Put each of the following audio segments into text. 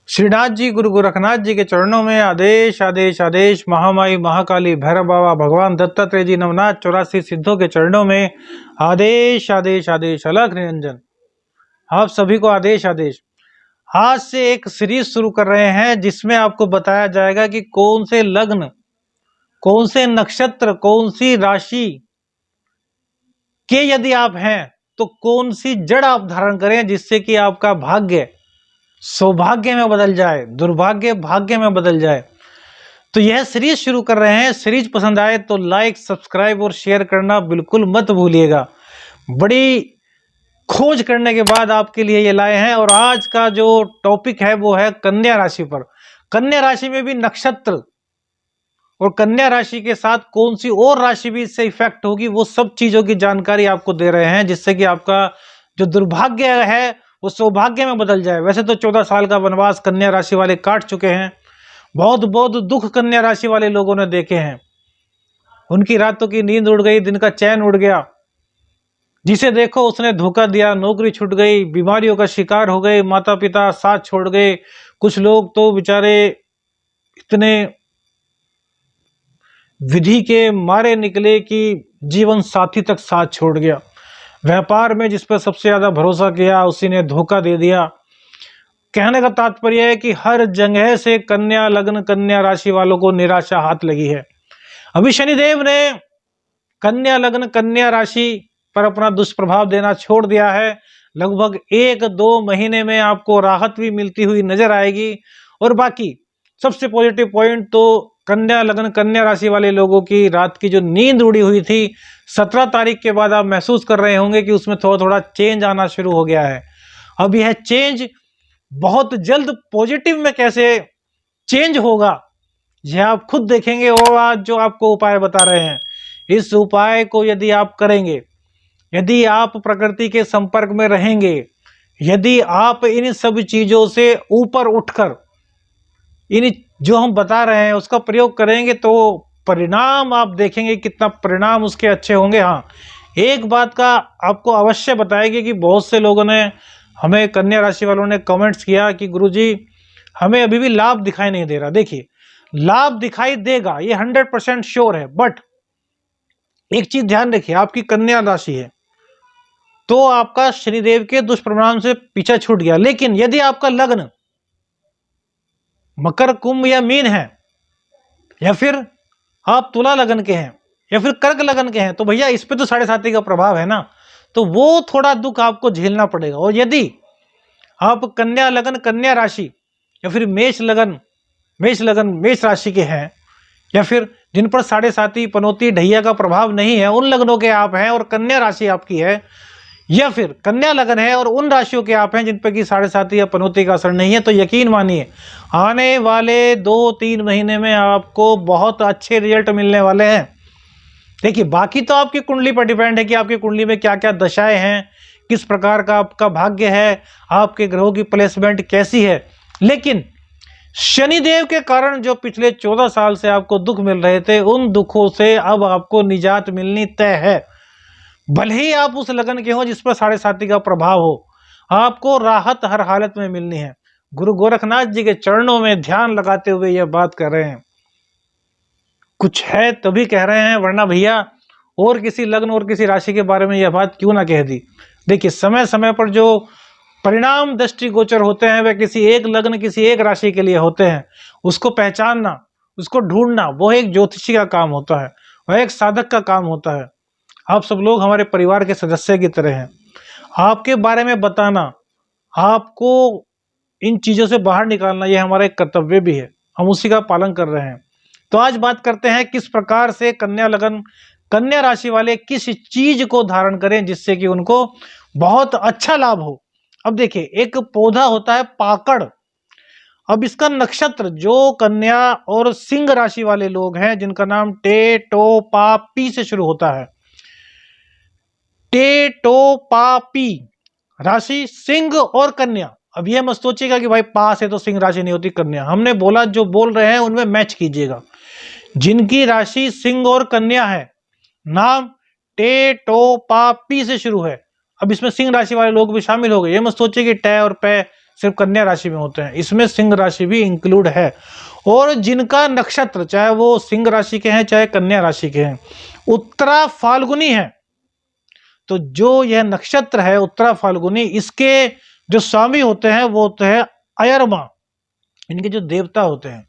श्रीनाथ जी गुरु गोरखनाथ जी के चरणों में आदेश आदेश आदेश। महामाई महाकाली भैरव बाबा भगवान दत्तात्रेय जी नवनाथ 84 सिद्धों के चरणों में आदेश आदेश आदेश। अलख निरंजन आप सभी को आदेश आदेश। आज से एक सीरीज शुरू कर रहे हैं जिसमें आपको बताया जाएगा कि कौन से लग्न, कौन से नक्षत्र, कौन सी राशि के यदि आप हैं तो कौन सी जड़ आप धारण करें जिससे कि आपका भाग्य सौभाग्य में बदल जाए, दुर्भाग्य भाग्य में बदल जाए। तो यह सीरीज शुरू कर रहे हैं। सीरीज पसंद आए तो लाइक, सब्सक्राइब और शेयर करना बिल्कुल मत भूलिएगा। बड़ी खोज करने के बाद आपके लिए ये लाए हैं और आज का जो टॉपिक है वो है कन्या राशि पर। कन्या राशि में भी नक्षत्र और कन्या राशि के साथ कौन सी और राशि भी इससे इफेक्ट होगी, वो सब चीजों की जानकारी आपको दे रहे हैं जिससे कि आपका जो दुर्भाग्य है वो सौभाग्य में बदल जाए। वैसे तो 14 साल का वनवास कन्या राशि वाले काट चुके हैं। बहुत बहुत दुख कन्या राशि वाले लोगों ने देखे हैं। उनकी रातों की नींद उड़ गई, दिन का चैन उड़ गया। जिसे देखो उसने धोखा दिया, नौकरी छूट गई, बीमारियों का शिकार हो गए, माता पिता साथ छोड़ गए। कुछ लोग तो बेचारे इतने विधि के मारे निकले कि जीवन साथी तक साथ छोड़ गया। व्यापार में जिस पर सबसे ज्यादा भरोसा किया उसी ने धोखा दे दिया। कहने का तात्पर्य है कि हर जगह से कन्या लग्न, कन्या राशि वालों को निराशा हाथ लगी है। अभी शनिदेव ने कन्या लग्न, कन्या राशि पर अपना दुष्प्रभाव देना छोड़ दिया है। लगभग 1-2 महीने में आपको राहत भी मिलती हुई नजर आएगी। और बाकी सबसे पॉजिटिव पॉइंट तो कन्या लग्न, कन्या राशि वाले लोगों की रात की जो नींद उड़ी हुई थी 17 तारीख के बाद आप महसूस कर रहे होंगे कि उसमें थोड़ा थोड़ा चेंज आना शुरू हो गया है। अब यह चेंज बहुत जल्द पॉजिटिव में कैसे चेंज होगा यह आप खुद देखेंगे। और आज जो आपको उपाय बता रहे हैं, इस उपाय को यदि आप करेंगे, यदि आप प्रकृति के संपर्क में रहेंगे, यदि आप इन सब चीजों से ऊपर उठकर इन जो हम बता रहे हैं उसका प्रयोग करेंगे तो परिणाम आप देखेंगे कितना परिणाम उसके अच्छे होंगे। हाँ, एक बात का आपको अवश्य बताएगी कि बहुत से लोगों ने हमें, कन्या राशि वालों ने कमेंट्स किया कि गुरुजी हमें अभी भी लाभ दिखाई नहीं दे रहा। देखिए, लाभ दिखाई देगा, ये 100% श्योर है। बट एक चीज ध्यान रखिए, आपकी कन्या राशि है तो आपका शनिदेव के दुष्प्रभाव से पीछा छूट गया। लेकिन यदि आपका लग्न मकर, कुंभ या मीन है, या फिर आप तुला लगन के हैं, या फिर कर्क लगन के हैं, तो भैया इस पे तो 7.5 का प्रभाव है ना, तो वो थोड़ा दुख आपको झेलना पड़ेगा। और यदि आप कन्या लगन, कन्या राशि, या फिर मेष लगन, मेष राशि के हैं, या फिर जिन पर 7.5 पनौती ढैया का प्रभाव नहीं है उन लग्नों के आप हैं और कन्या राशि आपकी है, या फिर कन्या लगन है और उन राशियों के आप हैं जिन पर की 7.5 या पनौती का असर नहीं है, तो यकीन मानिए आने वाले 2-3 महीने में आपको बहुत अच्छे रिजल्ट मिलने वाले हैं। देखिए, बाकी तो आपकी कुंडली पर डिपेंड है कि आपकी कुंडली में क्या क्या दशाएं हैं, किस प्रकार का आपका भाग्य है, आपके ग्रहों की प्लेसमेंट कैसी है। लेकिन शनिदेव के कारण जो पिछले 14 साल से आपको दुख मिल रहे थे, उन दुखों से अब आपको निजात मिलनी तय है। भले ही आप उस लगन के हो जिस पर 7.5 का प्रभाव हो, आपको राहत हर हालत में मिलनी है। गुरु गोरखनाथ जी के चरणों में ध्यान लगाते हुए यह बात कर रहे हैं। कुछ है तभी कह रहे हैं, वरना भैया और किसी लग्न और किसी राशि के बारे में यह बात क्यों ना कह दी। देखिए, समय समय पर जो परिणाम दृष्टिगोचर होते हैं वह किसी एक लग्न, किसी एक राशि के लिए होते हैं। उसको पहचानना, उसको ढूंढना, वो एक ज्योतिषी का काम होता है, वह एक साधक का काम होता है। आप सब लोग हमारे परिवार के सदस्य की तरह हैं। आपके बारे में बताना, आपको इन चीजों से बाहर निकालना, यह हमारा एक कर्तव्य भी है। हम उसी का पालन कर रहे हैं। तो आज बात करते हैं किस प्रकार से कन्या लगन, कन्या राशि वाले किस चीज को धारण करें जिससे कि उनको बहुत अच्छा लाभ हो। अब देखिए, एक पौधा होता है पाकड़। अब इसका नक्षत्र जो कन्या और सिंह राशि वाले लोग हैं जिनका नाम टे टो पा पी से शुरू होता है, टे टो पा पी राशि सिंह और कन्या। अब यह मत सोचिएगा कि भाई पास है तो सिंह राशि नहीं होती कन्या। हमने बोला जो बोल रहे हैं उनमें मैच कीजिएगा। जिनकी राशि सिंह और कन्या है, नाम टे टो पा पी से शुरू है। अब इसमें सिंह राशि वाले लोग भी शामिल हो गए। ये मत सोचिए कि टे और पे सिर्फ कन्या राशि में होते हैं, इसमें सिंह राशि भी इंक्लूड है। और जिनका नक्षत्र चाहे वो सिंह राशि के हैं चाहे कन्या राशि के हैं, उत्तरा फाल्गुनी है, तो जो यह नक्षत्र है उत्तरा फाल्गुनी, इसके जो स्वामी होते हैं वो होते हैं अयरमा, इनके जो देवता होते हैं।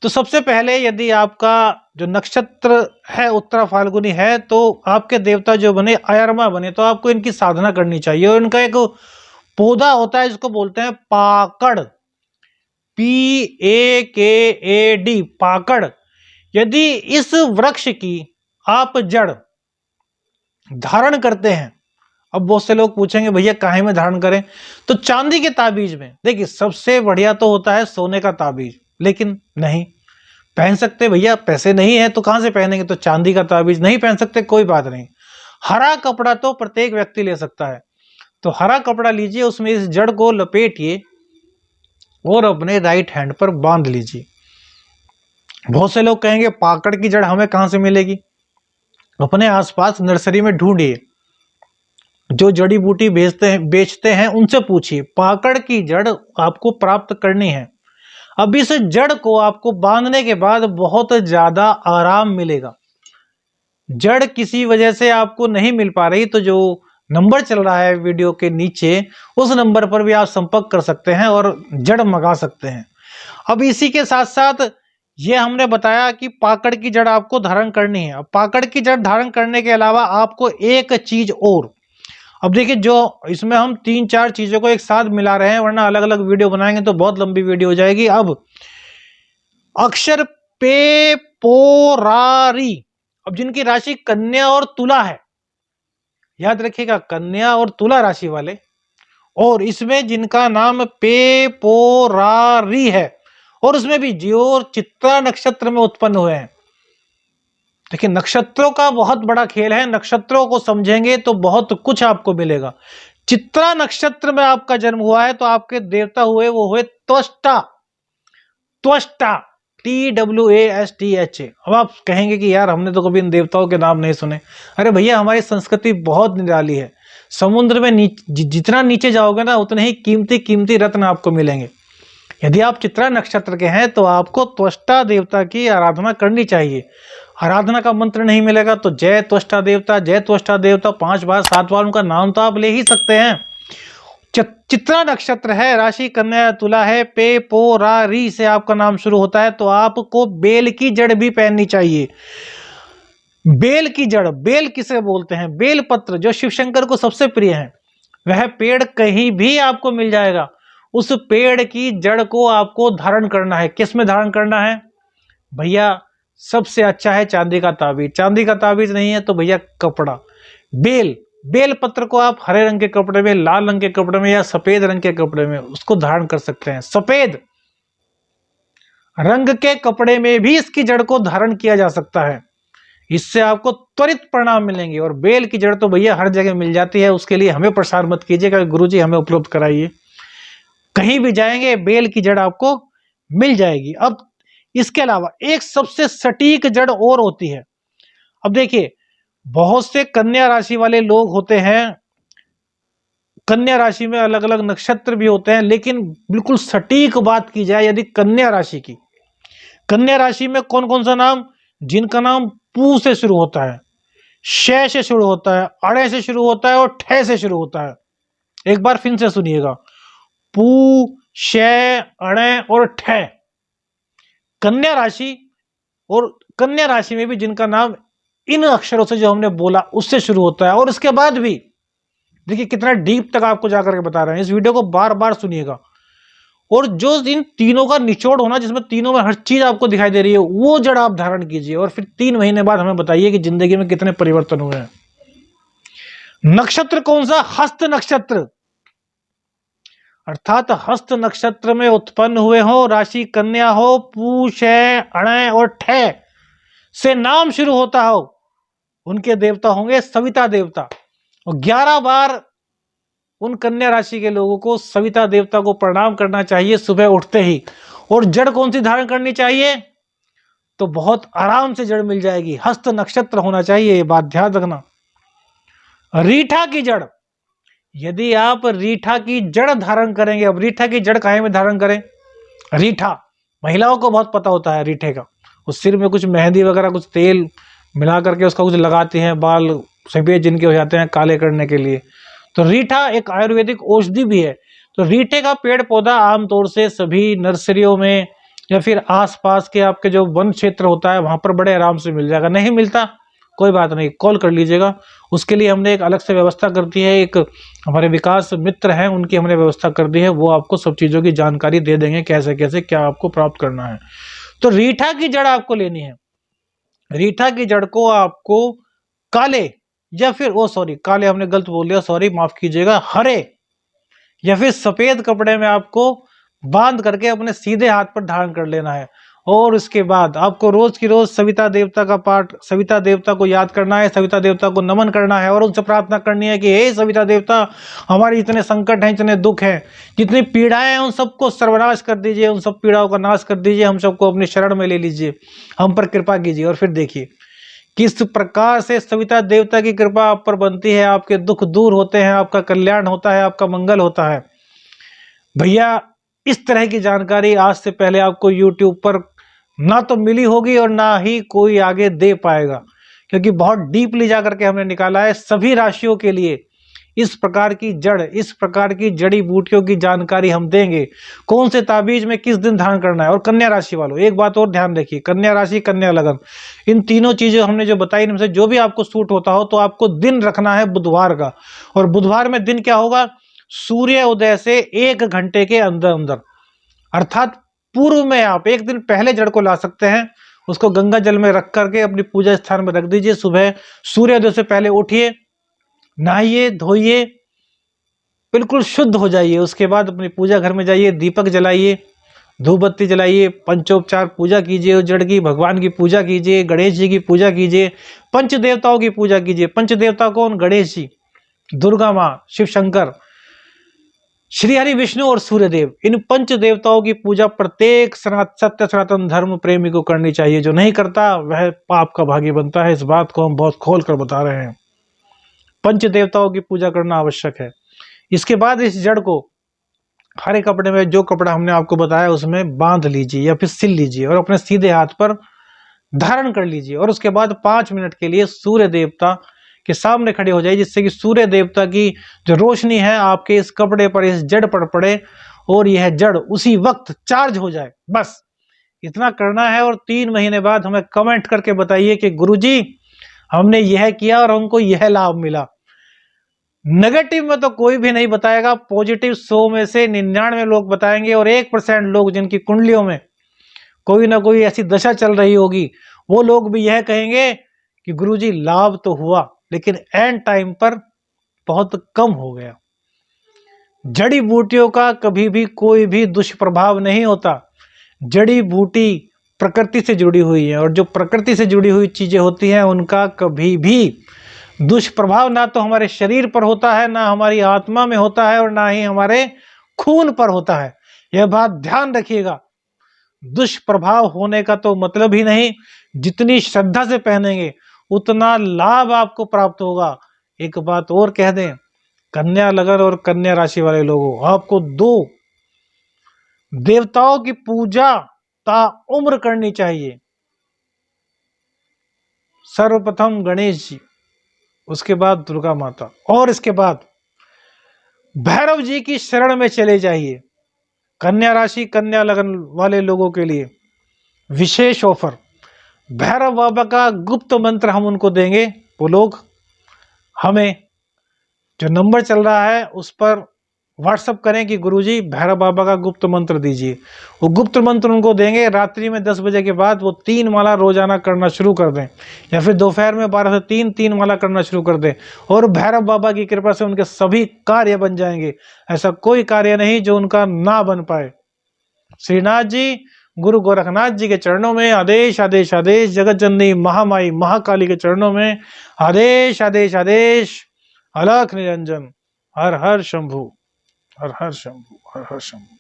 तो सबसे पहले यदि आपका जो नक्षत्र है उत्तरा फाल्गुनी है तो आपके देवता जो बने अयरमा बने, तो आपको इनकी साधना करनी चाहिए। और इनका एक पौधा होता है जिसको बोलते हैं पाकड़, PAKAD, पाकड़। यदि इस वृक्ष की आप जड़ धारण करते हैं, अब बहुत से लोग पूछेंगे भैया काहे में धारण करें, तो चांदी के ताबीज में। देखिए सबसे बढ़िया तो होता है सोने का ताबीज, लेकिन नहीं पहन सकते भैया, पैसे नहीं है तो कहां से पहनेंगे, तो चांदी का ताबीज नहीं पहन सकते, कोई बात नहीं। हरा कपड़ा तो प्रत्येक व्यक्ति ले सकता है, तो हरा कपड़ा लीजिए, उसमें इस जड़ को लपेटिए और अपने राइट हैंड पर बांध लीजिए। बहुत से लोग कहेंगे पाकड़ की जड़ हमें कहां से मिलेगी, अपने आसपास नर्सरी में ढूंढिए, जो जड़ी बूटी बेचते हैं उनसे पूछिए, पाकड़ की जड़ आपको प्राप्त करनी है। अब इस जड़ को आपको बांधने के बाद बहुत ज्यादा आराम मिलेगा। जड़ किसी वजह से आपको नहीं मिल पा रही तो जो नंबर चल रहा है वीडियो के नीचे, उस नंबर पर भी आप संपर्क कर सकते हैं और जड़ मंगा सकते हैं। अब इसी के साथ साथ ये हमने बताया कि पाकड़ की जड़ आपको धारण करनी है। अब पाकड़ की जड़ धारण करने के अलावा आपको एक चीज और, अब देखिए जो इसमें हम 3-4 चीजों को एक साथ मिला रहे हैं, वरना अलग अलग वीडियो बनाएंगे तो बहुत लंबी वीडियो हो जाएगी। अब अक्षर पे पोरारी, अब जिनकी राशि कन्या और तुला है, याद रखिएगा कन्या और तुला राशि वाले, और इसमें जिनका नाम पे पोरारी है, और उसमें भी जो चित्रा नक्षत्र में उत्पन्न हुए हैं। देखिए नक्षत्रों का बहुत बड़ा खेल है, नक्षत्रों को समझेंगे तो बहुत कुछ आपको मिलेगा। चित्रा नक्षत्र में आपका जन्म हुआ है तो आपके देवता हुए वो हुए त्वष्टा, त्वष्टा TWASTHA। अब आप कहेंगे कि यार हमने तो कभी इन देवताओं के नाम नहीं सुने। अरे भैया हमारी संस्कृति बहुत निराली है, समुद्र में जितना नीचे जाओगे ना उतने ही कीमती कीमती रत्न आपको मिलेंगे। यदि आप चित्रा नक्षत्र के हैं तो आपको त्वष्टा देवता की आराधना करनी चाहिए। आराधना का मंत्र नहीं मिलेगा तो जय त्वष्टा देवता, जय त्वष्टा देवता 5 बार 7 बार उनका नाम तो आप ले ही सकते हैं। चित्रा नक्षत्र है, राशि कन्या तुला है, पे पो रा री से आपका नाम शुरू होता है, तो आपको बेल की जड़ भी पहननी चाहिए। बेल की जड़, बेल किसे बोलते हैं, बेल पत्र जो शिव शंकर को सबसे प्रिय है, वह पेड़ कहीं भी आपको मिल जाएगा। उस पेड़ की जड़ को आपको धारण करना है। किस में धारण करना है भैया, सबसे अच्छा है चांदी का ताबीज। चांदी का ताबीज नहीं है तो भैया कपड़ा, बेल पत्र को आप हरे रंग के कपड़े में, लाल रंग के कपड़े में या सफेद रंग के कपड़े में उसको धारण कर सकते हैं। सफेद रंग के कपड़े में भी इसकी जड़ को धारण किया जा सकता है, इससे आपको त्वरित परिणाम मिलेंगे। और बेल की जड़ तो भैया हर जगह मिल जाती है, उसके लिए हमें प्रसार मत कीजिएगा, गुरुजी हमें उपलब्ध कराइए। कहीं भी जाएंगे बेल की जड़ आपको मिल जाएगी। अब इसके अलावा एक सबसे सटीक जड़ और होती है। अब देखिए बहुत से कन्या राशि वाले लोग होते हैं, कन्या राशि में अलग अलग नक्षत्र भी होते हैं, लेकिन बिल्कुल सटीक बात की जाए यदि कन्या राशि की, कन्या राशि में कौन कौन सा नाम, जिनका नाम पू से शुरू होता है, शे से शुरू होता है, अड़े से शुरू होता है और ठे से शुरू होता है। एक बार फिर से सुनिएगा, पू, शे, अड़े और ठे, कन्या राशि। और कन्या राशि में भी जिनका नाम इन अक्षरों से जो हमने बोला उससे शुरू होता है। और इसके बाद भी देखिए कितना डीप तक आपको जाकर के बता रहे हैं, इस वीडियो को बार बार सुनिएगा। और जो इन तीनों का निचोड़ होना, जिसमें तीनों में हर चीज आपको दिखाई दे रही है, वो जड़ आप धारण कीजिए और फिर 3 महीने बाद हमें बताइए कि जिंदगी में कितने परिवर्तन हुए हैं। नक्षत्र कौन सा, हस्त नक्षत्र, अर्थात हस्त नक्षत्र में उत्पन्न हुए हो, राशि कन्या हो, पू, शे, अणे और ठे से नाम शुरू होता हो, उनके देवता होंगे सविता देवता। और 11 बार उन कन्या राशि के लोगों को सविता देवता को प्रणाम करना चाहिए सुबह उठते ही। और जड़ कौन सी धारण करनी चाहिए, तो बहुत आराम से जड़ मिल जाएगी, हस्त नक्षत्र होना चाहिए, ये बात ध्यान रखना। रीठा की जड़, यदि आप रीठा की जड़ धारण करेंगे, अब रीठा की जड़ काहे में धारण करें? रीठा महिलाओं को बहुत पता होता है रीठे का, उस सिर में कुछ मेहंदी वगैरह कुछ तेल मिला करके उसका कुछ लगाती हैं, बाल सफेद जिनके हो जाते हैं काले करने के लिए। तो रीठा एक आयुर्वेदिक औषधि भी है। तो रीठे का पेड़ पौधा आमतौर से सभी नर्सरियों में या फिर आसपास के आपके जो वन क्षेत्र होता है वहां पर बड़े आराम से मिल जाएगा। नहीं मिलता कोई बात नहीं, कॉल कर लीजिएगा, उसके लिए हमने एक अलग से व्यवस्था कर दी है। एक हमारे विकास मित्र हैं, उनकी हमने व्यवस्था कर दी है, वो आपको सब चीज़ों की जानकारी दे देंगे, कैसे कैसे क्या आपको प्राप्त करना है। तो रीठा की जड़ आपको लेनी है। रीठा की जड़ को आपको काले या फिर काले हमने गलत बोल दिया, सॉरी माफ कीजिएगा, हरे या फिर सफेद कपड़े में आपको बांध करके अपने सीधे हाथ पर धारण कर लेना है। और इसके बाद आपको रोज की रोज सविता देवता का पाठ, सविता देवता को याद करना है, सविता देवता को नमन करना है और उनसे प्रार्थना करनी है कि हे सविता देवता, हमारे इतने संकट हैं, इतने दुख हैं, जितनी पीड़ाएं हैं उन सबको सर्वनाश कर दीजिए, उन सब पीड़ाओं का नाश कर दीजिए, हम सबको अपनी शरण में ले लीजिए, हम पर कृपा कीजिए। और फिर देखिए किस प्रकार से सविता देवता की कृपा आप पर बनती है, आपके दुख दूर होते हैं, आपका कल्याण होता है, आपका मंगल होता है। भैया इस तरह की जानकारी आज से पहले आपको YouTube पर ना तो मिली होगी और ना ही कोई आगे दे पाएगा, क्योंकि बहुत डीपली जाकर के हमने निकाला है। सभी राशियों के लिए इस प्रकार की जड़, इस प्रकार की जड़ी बूटियों की जानकारी हम देंगे, कौन से ताबीज में किस दिन धारण करना है। और कन्या राशि वालों एक बात और ध्यान रखिए, कन्या राशि, कन्या लगन, इन तीनों चीजें हमने जो बताई, इनमें से जो भी आपको सूट होता हो तो आपको दिन रखना है बुधवार का। और बुधवार में दिन क्या होगा? सूर्य उदय से 1 घंटे के अंदर अंदर, अर्थात पूर्व में आप 1 दिन पहले जड़ को ला सकते हैं, उसको गंगा जल में रख करके अपनी पूजा स्थान में रख दीजिए। सुबह सूर्योदय से पहले उठिए, नहाइए धोइए, बिल्कुल शुद्ध हो जाइए, उसके बाद अपनी पूजा घर में जाइए, दीपक जलाइए, धूप बत्ती जलाइए, पंचोपचार पूजा कीजिए उस जड़ की, भगवान की पूजा कीजिए, गणेश जी की पूजा कीजिए, पंच देवताओं की पूजा कीजिए। पंच देवता कौन? गणेश जी, दुर्गा माँ, शिव शंकर, श्री हरि, विष्णु और सूर्यदेव। इन पंच देवताओं की पूजा प्रत्येक सत्य सनातन धर्म प्रेमी को करनी चाहिए। जो नहीं करता वह पाप का भागी बनता है, इस बात को हम बहुत खोल कर बता रहे हैं। पंच देवताओं की पूजा करना आवश्यक है। इसके बाद इस जड़ को हरे कपड़े में, जो कपड़ा हमने आपको बताया उसमें बांध लीजिए या फिर सिल लीजिए और अपने सीधे हाथ पर धारण कर लीजिए। और उसके बाद 5 मिनट के लिए सूर्य देवता के सामने खड़े हो जाइए, जिससे कि सूर्य देवता की जो रोशनी है आपके इस कपड़े पर, इस जड़ पर पड़े और यह जड़ उसी वक्त चार्ज हो जाए। बस इतना करना है। और 3 महीने बाद हमें कमेंट करके बताइए कि गुरुजी हमने यह किया और हमको यह लाभ मिला। नेगेटिव में तो कोई भी नहीं बताएगा, पॉजिटिव 100 में से 99 लोग बताएंगे और 1% लोग जिनकी कुंडलियों में कोई ना कोई ऐसी दशा चल रही होगी, वो लोग भी यह कहेंगे कि गुरुजी लाभ तो हुआ लेकिन एंड टाइम पर बहुत कम हो गया। जड़ी बूटियों का कभी भी कोई भी दुष्प्रभाव नहीं होता। जड़ी बूटी प्रकृति से जुड़ी हुई है और जो प्रकृति से जुड़ी हुई चीजें होती हैं उनका कभी भी दुष्प्रभाव ना तो हमारे शरीर पर होता है, ना हमारी आत्मा में होता है और ना ही हमारे खून पर होता है। यह बात ध्यान रखिएगा। दुष्प्रभाव होने का तो मतलब ही नहीं। जितनी श्रद्धा से पहनेंगे उतना लाभ आपको प्राप्त होगा। एक बात और कह दें, कन्या लगन और कन्या राशि वाले लोगों, आपको 2 देवताओं की पूजा ताउम्र करनी चाहिए। सर्वप्रथम गणेश जी, उसके बाद दुर्गा माता और इसके बाद भैरव जी की शरण में चले जाइए। कन्या राशि कन्या लगन वाले लोगों के लिए विशेष ऑफर, भैरव बाबा का गुप्त मंत्र हम उनको देंगे। वो लोग हमें जो नंबर चल रहा है उस पर व्हाट्सअप करें कि गुरुजी भैरव बाबा का गुप्त मंत्र दीजिए। वो गुप्त मंत्र उनको देंगे। रात्रि में 10 बजे के बाद वो 3 माला रोजाना करना शुरू कर दें, या फिर दोपहर में 12 से 3 माला करना शुरू कर दें और भैरव बाबा की कृपा से उनके सभी कार्य बन जाएंगे। ऐसा कोई कार्य नहीं जो उनका ना बन पाए। श्रीनाथ जी, गुरु गोरखनाथ जी के चरणों में आदेश आदेश आदेश, जगत जननी महामाई महाकाली के चरणों में आदेश आदेश आदेश। अलख निरंजन। हर हर शंभु, हर हर शंभु, हर हर शंभु।